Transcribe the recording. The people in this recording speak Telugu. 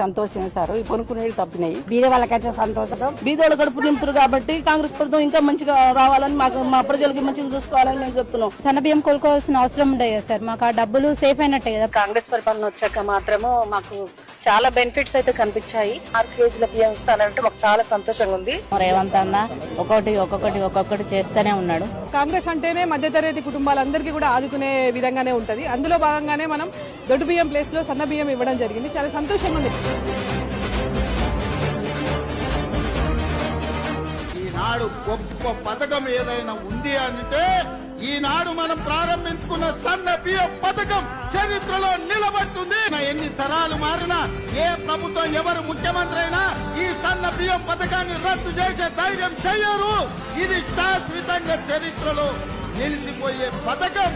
సంతోషమే సార్. ఈ కొనుక్కునేవి తప్పినాయి. బీద వాళ్ళకైతే సంతోషం. బీదోళ్ళ కడుపు నింపుతారు కాబట్టి కాంగ్రెస్ ప్రభుత్వం ఇంకా మంచిగా రావాలని, మాకు మా ప్రజలకి మంచిగా చూసుకోవాలని మేము చెప్తున్నాం. సన్న బియ్యం కొనుక్కోవాల్సిన అవసరం ఉండదు కదా సార్, మాకు ఆ డబ్బులు సేఫ్ అయినట్టే కదా. కాంగ్రెస్ పరిపాలన వచ్చాక మాత్రము మాకు చాలా బెనిఫిట్స్ అయితే కనిపించాయి. 6 కేజీల బియ్యం ఇస్తానంటే మాకు చాలా సంతోషంగా ఉంది. రేవంత్ అన్న ఒక్కొక్కటి చేస్తూనే ఉన్నాడు. కాంగ్రెస్ అంటేనే మధ్యతరగతి కుటుంబాలందరికీ కూడా ఆదుకునే విధంగానే ఉంటది. అందులో భాగంగానే మనం దొడ్డు బియ్యం ప్లేస్ లో సన్న బియ్యం ఇవ్వడం జరిగింది. చాలా సంతోషంగా ఉంది. ఈనాడు గొప్ప పథకం ఏదైనా ఉంది అంటే ఈనాడు మనం ప్రారంభించుకున్న సన్న బియ్యం పథకం చరిత్రలో నిలబడుతుంది. ఎన్ని తరాలు మారినా, ఏ ప్రభుత్వం ఎవరు ముఖ్యమంత్రి అయినా ఈ సన్న బియ్యం పథకాన్ని రద్దు చేసే ధైర్యం చెయ్యరు. ఇది శాశ్వతంగా చరిత్రలో నిలిచిపోయే పథకం.